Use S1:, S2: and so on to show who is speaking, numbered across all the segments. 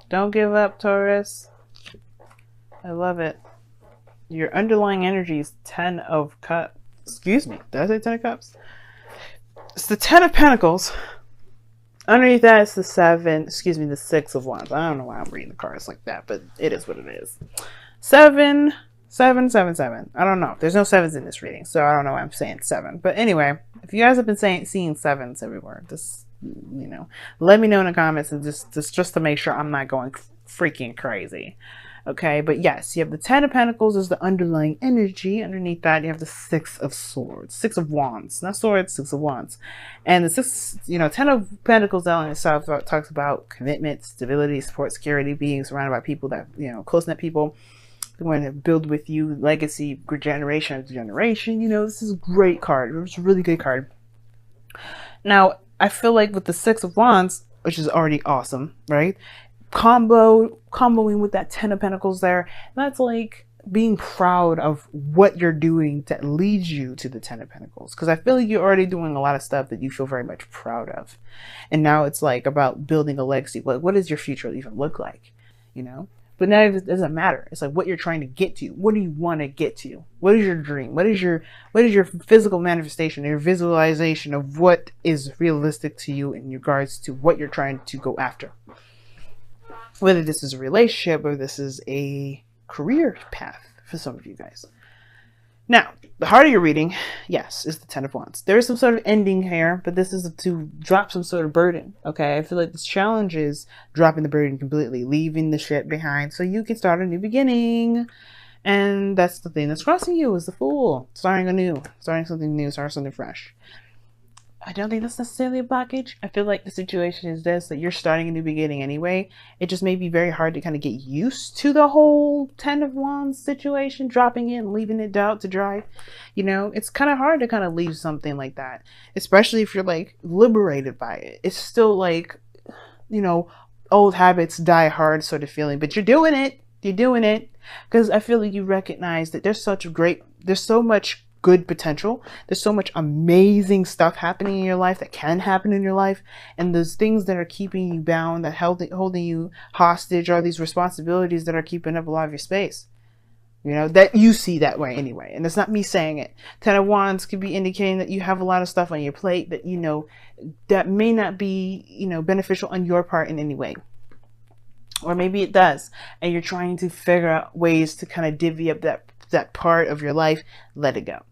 S1: Don't give up, Taurus. I love it. Your underlying energy is 10 of cups. Excuse me. Did I say 10 of cups? It's the 10 of pentacles. Underneath that, it's the 6 of wands. I don't know why I'm reading the cards like that, but it is what it is. 7, 7, 7, 7. I don't know. There's no 7s in this reading, so I don't know why I'm saying 7. But anyway, if you guys have been seeing 7s everywhere, just, let me know in the comments, and just to make sure I'm not going freaking crazy. Okay, but yes, you have the 10 of Pentacles as the underlying energy. Underneath that, you have the 6 of Swords, 6 of Wands, not swords, 6 of Wands. And the 10 of Pentacles down in itself talks about commitment, stability, support, security, being surrounded by people that, close-knit people who want to build with you, legacy, generation after generation. This is a great card. It's a really good card. Now, I feel like with the 6 of Wands, which is already awesome, right? Comboing with that 10 of Pentacles there, that's like being proud of what you're doing that leads you to the 10 of Pentacles, because I feel like you're already doing a lot of stuff that you feel very much proud of, and now it's like about building a legacy. What does your future even look like? But now it doesn't matter. It's like what you're trying to get to. What do you want to get to? What is your dream? What is your physical manifestation, your visualization of what is realistic to you in regards to what you're trying to go after? Whether this is a relationship or this is a career path for some of you guys. Now, the heart of your reading, yes, is the 10 of Wands. There is some sort of ending here, but this is to drop some sort of burden, okay? I feel like this challenge is dropping the burden completely, leaving the shit behind so you can start a new beginning. And that's the thing that's crossing you, is the Fool. Starting something new, starting something fresh. I don't think that's necessarily a blockage. I feel like the situation is this, that you're starting a new beginning anyway. It just may be very hard to kind of get used to the whole 10 of Wands situation, dropping it and leaving it out to dry. It's kind of hard to kind of leave something like that, especially if you're like liberated by it. It's still like, old habits die hard sort of feeling, but you're doing it. You're doing it because I feel like you recognize that there's so much good potential. There's so much amazing stuff happening in your life that can happen in your life, and those things that are keeping you bound, that holding you hostage, are these responsibilities that are keeping up a lot of your space. That you see that way anyway, and it's not me saying it. 10 of Wands could be indicating that you have a lot of stuff on your plate that that may not be beneficial on your part in any way, or maybe it does, and you're trying to figure out ways to kind of divvy up that part of your life. Let it go.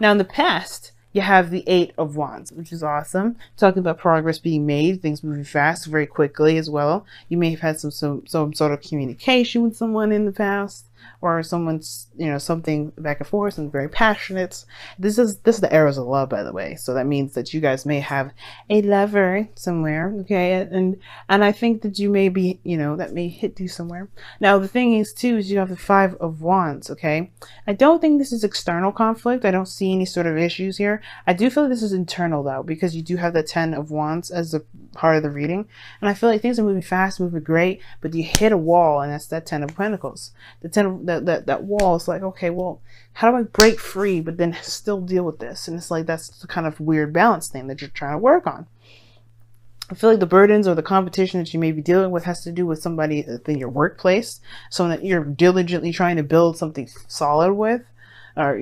S1: Now, in the past, you have the 8 of Wands, which is awesome. Talking about progress being made, things moving fast, very quickly as well. You may have had some sort of communication with someone in the past, or someone's, something back and forth and very passionate. This is the arrows of love, by the way. So that means that you guys may have a lover somewhere, okay? And I think that you may be, that may hit you somewhere. Now, the thing is, too, is you have the 5 of Wands, okay? I don't think this is external conflict. I don't see any sort of issues here. I do feel like this is internal, though, because you do have the 10 of Wands as the part of the reading. And I feel like things are moving fast, moving great, but you hit a wall, and that's that 10 of Pentacles. The 10 of that wall is like, okay, well, how do I break free but then still deal with this? And it's like, that's the kind of weird balance thing that you're trying to work on. I feel like the burdens or the competition that you may be dealing with has to do with somebody in your workplace, someone that you're diligently trying to build something solid with, or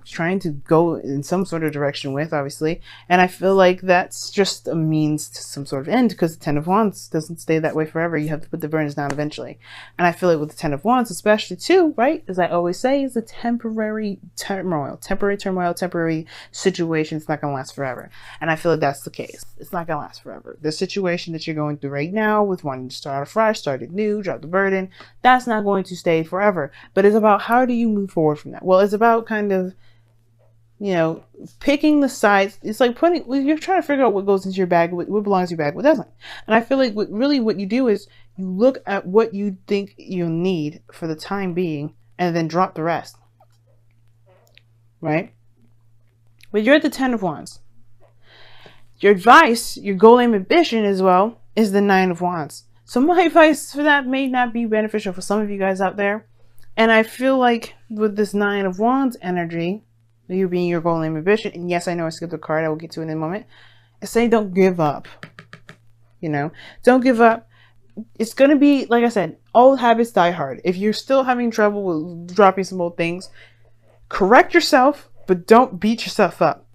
S1: trying to go in some sort of direction with, obviously. And I feel like that's just a means to some sort of end, because the 10 of Wands doesn't stay that way forever. You have to put the burdens down eventually. And I feel like with the 10 of Wands especially too, right, as I always say, is a temporary turmoil, temporary situation. It's not going to last forever. And I feel like that's the case. It's not going to last forever. The situation that you're going through right now with wanting to start afresh, start anew, drop the burden, that's not going to stay forever. But it's about, how do you move forward from that? Well, it's about kind of, picking the sides. It's like you're trying to figure out what goes into your bag, what belongs to your bag, what doesn't. And I feel like what you do is you look at what you think you need for the time being and then drop the rest. Right? But you're at the 10 of Wands. Your advice, your goal, aim, ambition as well is the 9 of Wands. So my advice for that may not be beneficial for some of you guys out there. And I feel like with this 9 of Wands energy, you being your goal, aim, ambition, and yes, I know I skipped a card, I will get to it in a moment. I say don't give up. Don't give up. it's going to be, like I said, old habits die hard. If you're still having trouble with dropping some old things, correct yourself, but don't beat yourself up.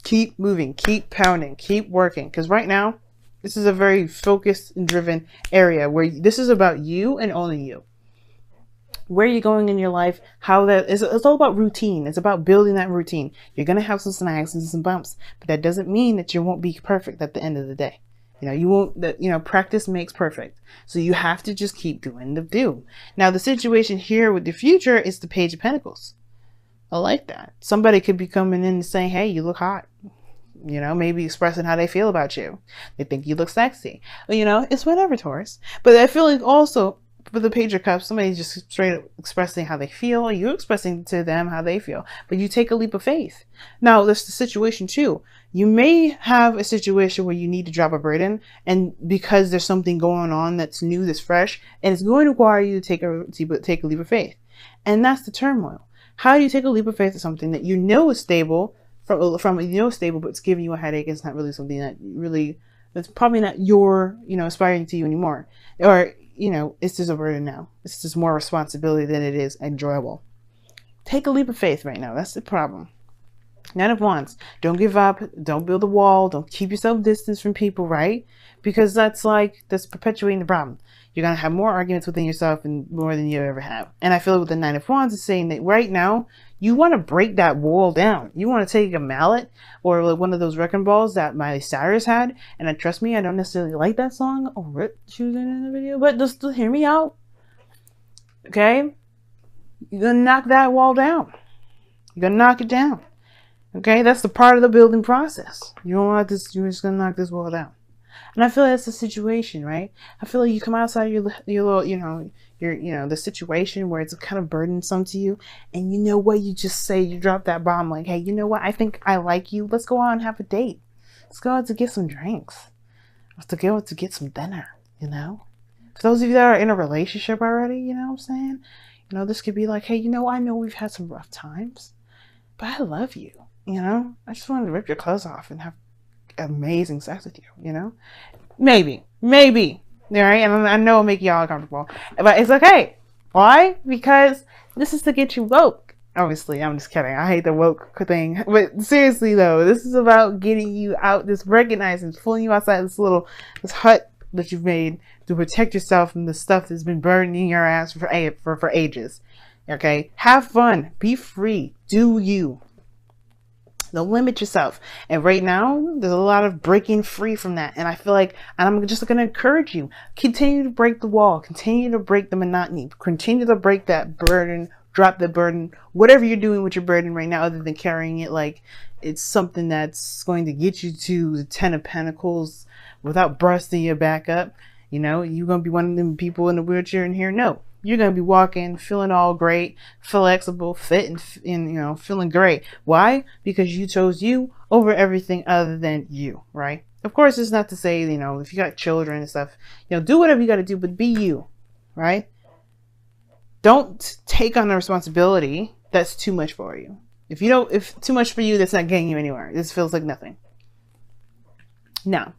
S1: Keep moving, keep pounding, keep working. Because right now, this is a very focused and driven area where this is about you and only you. Where you're going in your life, how that is, it's all about routine. It's about building that routine. You're going to have some snags and some bumps, but that doesn't mean that you won't be perfect at the end of the day. You know, you won't, that, you know, practice makes perfect. So you have to just keep doing the do. Now, the situation here with the future is the Page of Pentacles. I like that. Somebody could be coming in and saying, hey, you look hot. You know, maybe expressing how they feel about you. They think you look sexy. You know, it's whatever, Taurus. But I feel like also, with the Page of Cups, somebody's just straight up expressing how they feel. You're expressing to them how they feel. But you take a leap of faith. Now, there's the situation too. You may have a situation where you need to drop a burden, and because there's something going on that's new, that's fresh, and it's going to require you to take a leap of faith. And that's the turmoil. How do you take a leap of faith to something that you know is stable, from you know stable, but it's giving you a headache? It's not really something that really, that's probably not your, you know, aspiring to you anymore. Or, you know, it's just a burden now. It's just more responsibility than it is enjoyable. Take a leap of faith right now. That's the problem. Nine of Wands. Don't give up. Don't build a wall. Don't keep yourself distance from people, right? Because that's perpetuating the problem. You're going to have more arguments within yourself and more than you ever have. And I feel with the Nine of Wands is saying that right now, you want to break that wall down. You want to take a mallet or like one of those wrecking balls that Miley Cyrus had. And trust me, I don't necessarily like that song or she was in the video, but just hear me out. Okay? You're going to knock that wall down. You're going to knock it down. Okay? That's the part of the building process. You don't want this, you're just going to knock this wall down. And I feel like that's the situation, right? I feel like you come outside your little, you know, the situation where it's kind of burdensome to you. And you know what? You just say, you drop that bomb like, hey, you know what? I think I like you. Let's go out and have a date. Let's go out to get some drinks. Let's go out to get some dinner, you know? For those of you that are in a relationship already, you know what I'm saying? You know, this could be like, hey, you know, I know we've had some rough times, but I love you, you know? I just wanted to rip your clothes off and have amazing sex with you, you know? Maybe, all right? And I know it'll make y'all uncomfortable, but it's okay. Why? Because this is to get you woke. Obviously, I'm just kidding. I hate the woke thing, but seriously though, this is about getting you out, this recognizing, pulling you outside this hut that you've made to protect yourself from the stuff that's been burning your ass for ages. Okay? Have fun. Be free. Do you. Don't limit yourself. And right now, there's a lot of breaking free from that. And I feel like, and I'm just going to encourage you, continue to break the wall, continue to break the monotony, continue to break that burden, drop the burden, whatever you're doing with your burden right now, other than carrying it like it's something that's going to get you to the 10 of Pentacles without busting your back up. You know, you're going to be one of them people in a wheelchair in here. No. You're going to be walking, feeling all great, flexible, fit, and you know, feeling great. Why? Because you chose you over everything other than you, right? Of course, it's not to say, you know, if you got children and stuff, you know, do whatever you got to do, but be you, right? Don't take on a responsibility that's too much for you. If too much for you, that's not getting you anywhere. This feels like nothing. Now,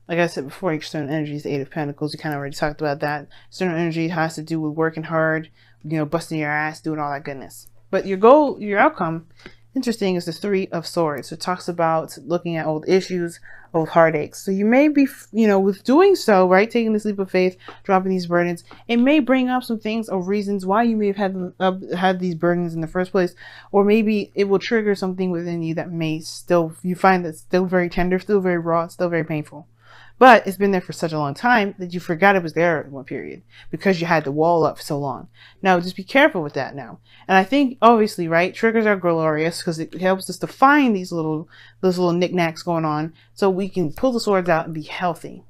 S1: like I said before, external energy is the Eight of Pentacles. We kind of already talked about that. External energy has to do with working hard, you know, busting your ass, doing all that goodness. But your goal, your outcome, interesting, is the Three of Swords. It talks about looking at old issues, old heartaches. So you may be, you know, with doing so, right, taking this leap of faith, dropping these burdens, it may bring up some things or reasons why you may have had these burdens in the first place. Or maybe it will trigger something within you that may still, you find that's still very tender, still very raw, still very painful. But it's been there for such a long time that you forgot it was there at one period because you had the wall up for so long. Now, just be careful with that now. And I think, obviously, right, triggers are glorious because it helps us to find those little knickknacks going on so we can pull the swords out and be healthy.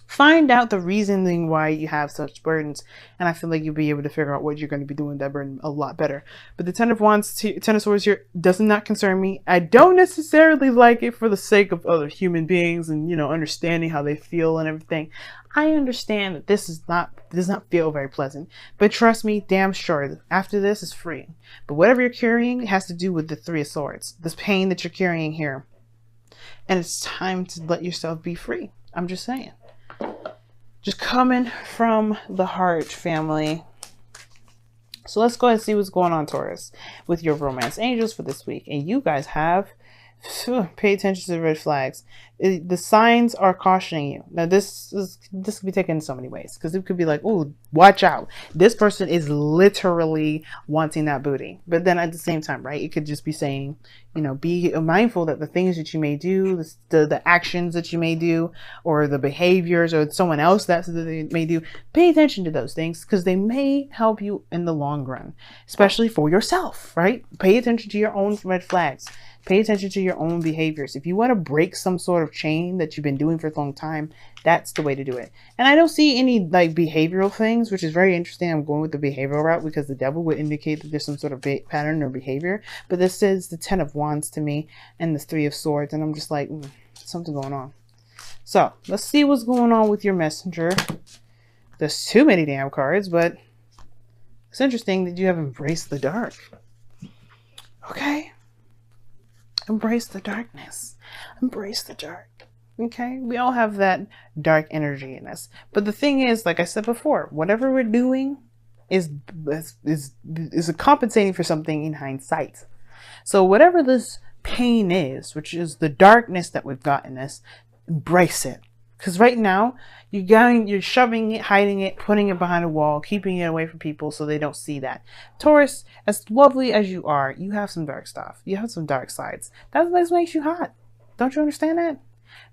S1: Find out the reasoning why you have such burdens, and I feel like you'll be able to figure out what you're going to be doing with that burden a lot better. But the Ten of Wands, Ten of Swords here does not concern me. I don't necessarily like it for the sake of other human beings and, you know, understanding how they feel and everything. I understand that this does not feel very pleasant, but trust me, damn sure, after this is free. But whatever you're carrying has to do with the Three of Swords, this pain that you're carrying here, and it's time to let yourself be free. I'm just saying. Just coming from the heart, family. So let's go ahead and see what's going on, Taurus, with your romance angels for this week. And you guys have, pay attention to the red flags. The signs are cautioning you. Now, this could be taken in so many ways, because it could be like, oh, watch out. This person is literally wanting that booty. But then at the same time, right, it could just be saying, you know, be mindful that the things that you may do, the actions that you may do, or the behaviors, or someone else that they may do, pay attention to those things, because they may help you in the long run, especially for yourself, right? Pay attention to your own red flags. Pay attention to your own behaviors. If you want to break some sort of chain that you've been doing for a long time, that's the way to do it. And I don't see any like behavioral things, which is very interesting. I'm going with the behavioral route because the devil would indicate that there's some sort of pattern or behavior. But this says the 10 of Wands to me and the 3 of Swords. And I'm just like, something going on. So let's see what's going on with your messenger. There's too many damn cards, but it's interesting that you have embraced the dark. Okay. Embrace the darkness. Embrace the dark. Okay? We all have that dark energy in us. But the thing is, like I said before, whatever we're doing is compensating for something in hindsight. So whatever this pain is, which is the darkness that we've got in us, embrace it. Because right now, you're shoving it, hiding it, putting it behind a wall, keeping it away from people so they don't see that. Taurus, as lovely as you are, you have some dark stuff. You have some dark sides. That's what makes you hot. Don't you understand that?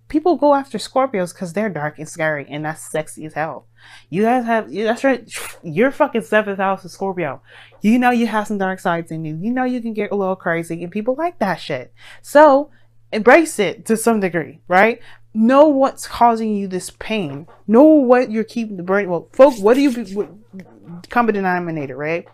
S1: People go after Scorpios because they're dark and scary, and that's sexy as hell. You guys have, that's right, you're fucking 7th house of Scorpio. You know you have some dark sides in you. You know you can get a little crazy, and people like that shit. So, embrace it to some degree, right? Know what's causing you this pain. Know what you're keeping the burden. Well, folks, what do you, common denominator, right?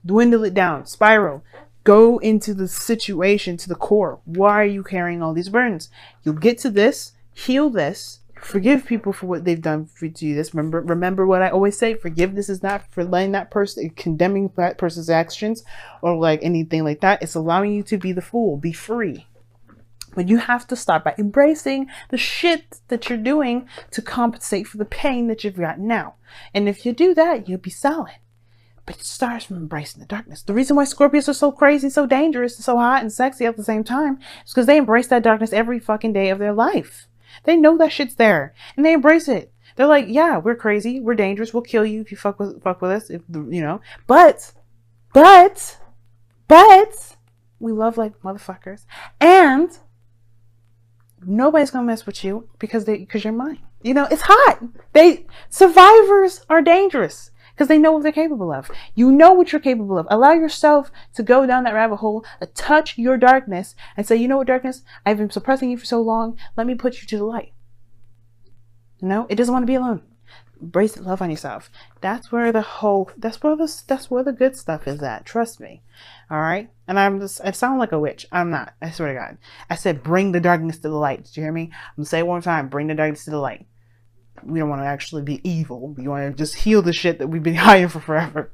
S1: Dwindle it down. Spiral. Go into the situation, to the core. Why are you carrying all these burdens? You'll get to this, heal this, forgive people for what they've done for you. This remember what I always say. Forgiveness is not for letting that person, condemning that person's actions or like anything like that. It's allowing you to be the fool. Be free. But you have to start by embracing the shit that you're doing to compensate for the pain that you've got now. And if you do that, you'll be solid. But it starts from embracing the darkness. The reason why Scorpios are so crazy, so dangerous, so hot and sexy at the same time is because they embrace that darkness every fucking day of their life. They know that shit's there and they embrace it. They're like, yeah, we're crazy, we're dangerous, we'll kill you if you fuck with us, if you know. But we love like motherfuckers, and nobody's gonna mess with you because you're mine. You know, it's hot. Survivors are dangerous because they know what they're capable of. You know what you're capable of. Allow yourself to go down that rabbit hole, touch your darkness, and say, you know what, darkness? I've been suppressing you for so long. Let me put you to the light. You know, it doesn't want to be alone. Embrace it, love on yourself. That's where the good stuff is at. Trust me. All right. And I sound like a witch. I'm not. I swear to God. I said, bring the darkness to the light. Did you hear me? I'm going to say it one time. Bring the darkness to the light. We don't want to actually be evil. We want to just heal the shit that we've been hiding for forever.